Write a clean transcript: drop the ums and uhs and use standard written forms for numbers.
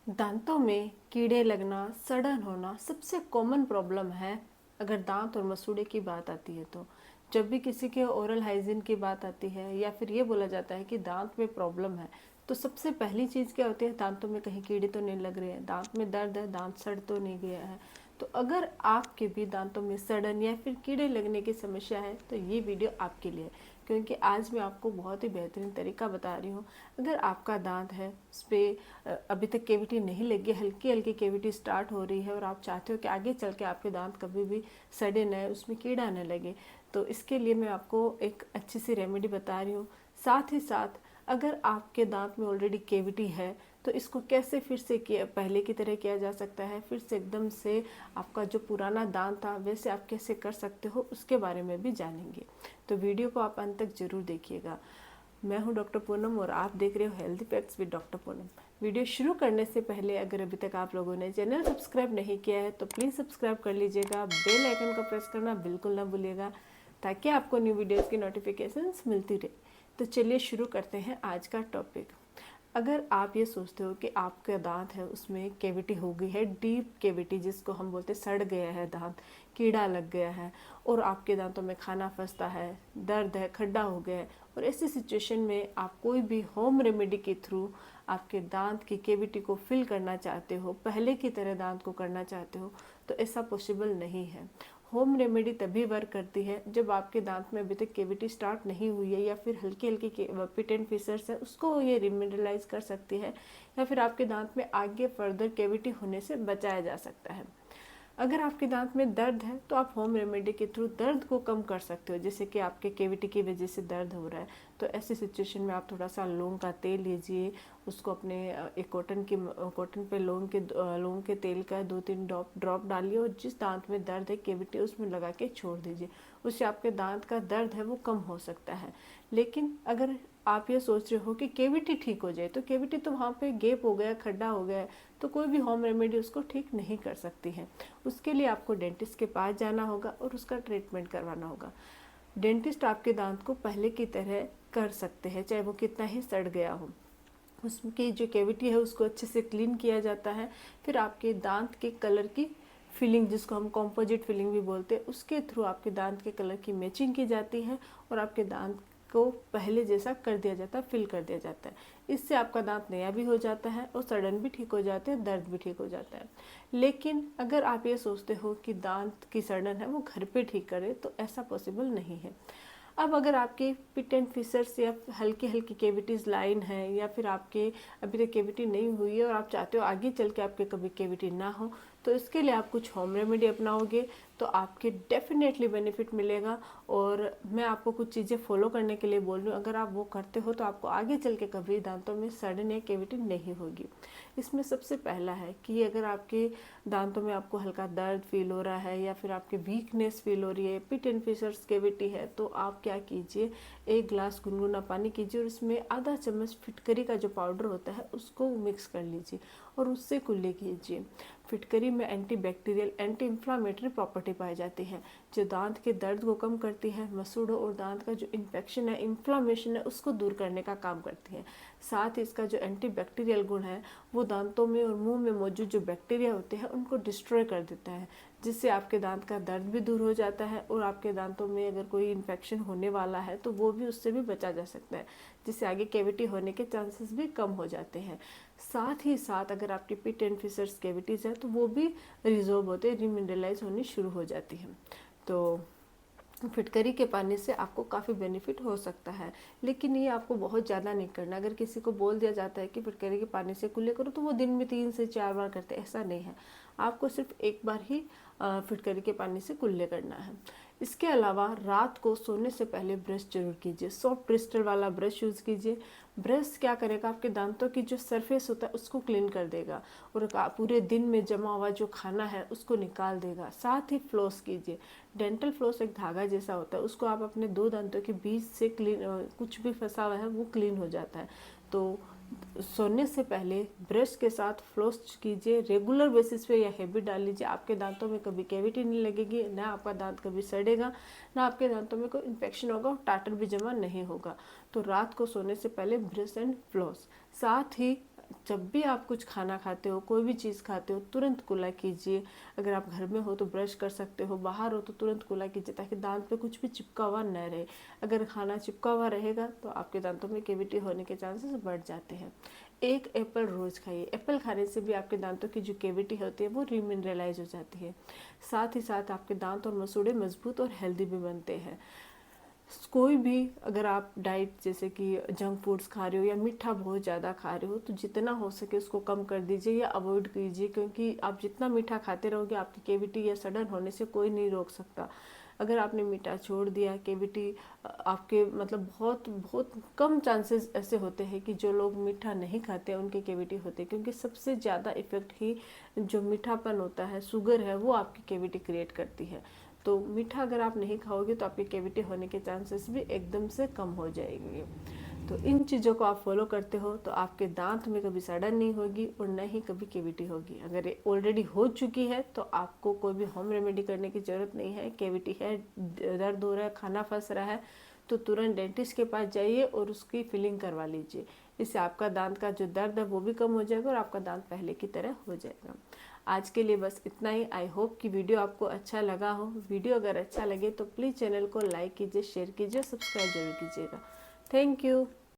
दांतों में कीड़े लगना, सड़न होना सबसे कॉमन प्रॉब्लम है अगर दांत और मसूड़े की बात आती है तो। जब भी किसी के ओरल हाइजीन की बात आती है या फिर ये बोला जाता है कि दांत में प्रॉब्लम है, तो सबसे पहली चीज़ क्या होती है, दांतों में कहीं कीड़े तो नहीं लग रहे हैं, दांत में दर्द है, दांत सड़ तो नहीं गया है। तो अगर आपके भी दांतों में सड़न या फिर कीड़े लगने की समस्या है तो ये वीडियो आपके लिए है, क्योंकि आज मैं आपको बहुत ही बेहतरीन तरीका बता रही हूँ। अगर आपका दांत है उस पर अभी तक कैविटी नहीं लगी, हल्की हल्की कैविटी स्टार्ट हो रही है और आप चाहते हो कि आगे चल के आपके दांत कभी भी सड़े न, उसमें कीड़ा न लगे, तो इसके लिए मैं आपको एक अच्छी सी रेमेडी बता रही हूँ। साथ ही साथ अगर आपके दांत में ऑलरेडी कैविटी है तो इसको कैसे फिर से किया, पहले की तरह किया जा सकता है, फिर से एकदम से आपका जो पुराना दांत था वैसे आप कैसे कर सकते हो, उसके बारे में भी जानेंगे। तो वीडियो को आप अंत तक जरूर देखिएगा। मैं हूं डॉक्टर पूनम और आप देख रहे हो healthy facts with doctor Poonam. Video शुरू करने से पहले अगर अभी तक आप लोगों ने चैनल सब्सक्राइब नहीं किया है तो प्लीज़ सब्सक्राइब कर लीजिएगा, बेल आइकन को प्रेस करना बिल्कुल ना भूलिएगा ताकि आपको न्यू वीडियोज़ की नोटिफिकेशंस मिलती रहे। तो चलिए शुरू करते हैं आज का टॉपिक। अगर आप ये सोचते हो कि आपका दांत है उसमें कैविटी हो गई है, डीप कैविटी जिसको हम बोलते हैं, सड़ गया है दांत, कीड़ा लग गया है और आपके दांतों में खाना फंसता है, दर्द है, खड्डा हो गया है, और ऐसी सिचुएशन में आप कोई भी होम रेमेडी के थ्रू आपके दांत की कैविटी को फिल करना चाहते हो, पहले की तरह दांत को करना चाहते हो, तो ऐसा पॉसिबल नहीं है। होम रेमेडी तभी वर्क करती है जब आपके दांत में अभी तक कैविटी स्टार्ट नहीं हुई है या फिर हल्की हल्की पिट एंड फिशर्स है, उसको ये रिमिनरलाइज कर सकती है, या फिर आपके दांत में आगे फर्दर कैविटी होने से बचाया जा सकता है। अगर आपके दांत में दर्द है तो आप होम रेमेडी के थ्रू दर्द को कम कर सकते हो, जैसे कि आपके कैविटी की वजह से दर्द हो रहा है तो ऐसी सिचुएशन में आप थोड़ा सा लौंग का तेल लीजिए, उसको अपने एक कॉटन पे लौंग के तेल का 2-3 ड्रॉप डालिए और जिस दांत में दर्द है कैविटी उसमें लगा के छोड़ दीजिए। उससे आपके दांत का दर्द है वो कम हो सकता है। लेकिन अगर आप ये सोच रहे हो कि कैविटी ठीक हो जाए, तो कैविटी तो वहाँ पे गैप हो गया, खड्डा हो गया है, तो कोई भी होम रेमेडी उसको ठीक नहीं कर सकती है। उसके लिए आपको डेंटिस्ट के पास जाना होगा और उसका ट्रीटमेंट करवाना होगा। डेंटिस्ट आपके दांत को पहले की तरह कर सकते हैं, चाहे वो कितना ही सड़ गया हो। उसकी जो कैविटी है उसको अच्छे से क्लीन किया जाता है, फिर आपके दांत के कलर की फिलिंग, जिसको हम कॉम्पोजिट फिलिंग भी बोलते हैं, उसके थ्रू आपके दांत के कलर की मैचिंग की जाती है और आपके दांत को पहले जैसा कर दिया जाता है, फिल कर दिया जाता है। इससे आपका दांत नया भी हो जाता है और सड़न भी ठीक हो जाते हैं, दर्द भी ठीक हो जाता है। लेकिन अगर आप ये सोचते हो कि दांत की सड़न है वो घर पे ठीक करे, तो ऐसा पॉसिबल नहीं है। अब अगर आपके पिट एंड फिशर्स या हल्की हल्की कैविटीज़ लाइन है या फिर आपके अभी तक कैविटी नहीं हुई है और आप चाहते हो आगे चल के आपके कभी कैविटी ना हो, तो इसके लिए आप कुछ होम रेमेडी अपनाओगे तो आपके डेफिनेटली बेनिफिट मिलेगा। और मैं आपको कुछ चीज़ें फॉलो करने के लिए बोल रही हूँ, अगर आप वो करते हो तो आपको आगे चल के कभी दांतों में सड़न या कैविटी नहीं होगी। इसमें सबसे पहला है कि अगर आपके दांतों में आपको हल्का दर्द फील हो रहा है या फिर आपके वीकनेस फील हो रही है, पिट एंड फिशर्स कैविटी है, तो आप क्या कीजिए, 1 गिलास गुनगुना पानी कीजिए और उसमें आधा चम्मच फिटकरी का जो पाउडर होता है उसको मिक्स कर लीजिए और उससे कुल्ले कीजिए। फिटकरी में anti bacterial, anti inflammatory property पाई जाती है जो दांत के दर्द को कम करती है, मसूड़ों और दांत का जो इन्फेक्शन है, इन्फ्लामेशन है, उसको दूर करने का काम करती है। साथ ही इसका जो एंटी बैक्टीरियल गुण है वो दांतों में और मुंह में मौजूद जो बैक्टीरिया होते हैं उनको डिस्ट्रॉय कर देता है, जिससे आपके दांत का दर्द भी दूर हो जाता है और आपके दांतों में अगर कोई इन्फेक्शन होने वाला है तो वो भी, उससे भी बचा जा सकता है, जिससे आगे कैविटी होने के चांसेस भी कम हो जाते हैं। साथ ही साथ अगर आपकी पिट एंड फिशर्स कैविटीज़ है तो वो भी रिजॉल्व होते, रिमिनरलाइज होनी शुरू हो जाती है। तो फिटकरी के पानी से आपको काफ़ी बेनिफिट हो सकता है, लेकिन ये आपको बहुत ज़्यादा नहीं करना। अगर किसी को बोल दिया जाता है कि फिटकरी के पानी से कुल्ले करो तो वो दिन में 3 से 4 बार करते, ऐसा नहीं है। आपको सिर्फ एक बार ही फिटकरी के पानी से कुल्ले करना है। इसके अलावा रात को सोने से पहले ब्रश जरूर कीजिए, सॉफ्ट क्रिस्टल वाला ब्रश यूज़ कीजिए। ब्रश क्या करेगा, आपके दांतों की जो सरफेस होता है उसको क्लीन कर देगा और पूरे दिन में जमा हुआ जो खाना है उसको निकाल देगा। साथ ही फ्लॉस कीजिए। डेंटल फ्लॉस एक धागा जैसा होता है, उसको आप अपने 2 दांतों के बीच से क्लीन, कुछ भी फंसा हुआ है वो क्लीन हो जाता है। तो सोने से पहले ब्रश के साथ फ्लॉस कीजिए, रेगुलर बेसिस पे यह हैबिट डाल लीजिए। आपके दांतों में कभी कैविटी नहीं लगेगी, ना आपका दांत कभी सड़ेगा, ना आपके दांतों में कोई इन्फेक्शन होगा और टाटर भी जमा नहीं होगा। तो रात को सोने से पहले ब्रश एंड फ्लॉस। साथ ही जब भी आप कुछ खाना खाते हो, कोई भी चीज़ खाते हो, तुरंत कुल्ला कीजिए। अगर आप घर में हो तो ब्रश कर सकते हो, बाहर हो तो तुरंत कुल्ला कीजिए ताकि दांत पे कुछ भी चिपका हुआ न रहे। अगर खाना चिपका हुआ रहेगा तो आपके दांतों में कैविटी होने के चांसेस बढ़ जाते हैं। एक एप्पल रोज़ खाइए। एप्पल खाने से भी आपके दांतों की जो कैविटी होती है वो रीमिनरलाइज हो जाती है। साथ ही साथ आपके दांत और मसूड़े मजबूत और हेल्दी भी बनते हैं। कोई भी अगर आप डाइट जैसे कि जंक फूड्स खा रहे हो या मीठा बहुत ज़्यादा खा रहे हो तो जितना हो सके उसको कम कर दीजिए या अवॉइड कीजिए, क्योंकि आप जितना मीठा खाते रहोगे आपकी कैविटी या सडन होने से कोई नहीं रोक सकता। अगर आपने मीठा छोड़ दिया, कैविटी आपके मतलब बहुत बहुत कम चांसेस ऐसे होते हैं कि जो लोग मीठा नहीं खाते उनके कैविटी होते हैं, क्योंकि सबसे ज़्यादा इफेक्ट ही जो मीठापन होता है, शुगर है, वो आपकी कैविटी क्रिएट करती है। तो मीठा अगर आप नहीं खाओगे तो आपकी कैविटी होने के चांसेस भी एकदम से कम हो जाएंगे। तो इन चीज़ों को आप फॉलो करते हो तो आपके दांत में कभी सड़न नहीं होगी और न ही कभी कैविटी होगी। अगर ये ऑलरेडी हो चुकी है तो आपको कोई भी होम रेमेडी करने की ज़रूरत नहीं है। कैविटी है, दर्द हो रहा है, खाना फंस रहा है तो तुरंत डेंटिस्ट के पास जाइए और उसकी फिलिंग करवा लीजिए। इससे आपका दांत का जो दर्द है वो भी कम हो जाएगा और आपका दांत पहले की तरह हो जाएगा। आज के लिए बस इतना ही। आई होप कि वीडियो आपको अच्छा लगा हो। वीडियो अगर अच्छा लगे तो प्लीज़ चैनल को लाइक कीजिए, शेयर कीजिए, सब्सक्राइब जरूर कीजिएगा। Thank you.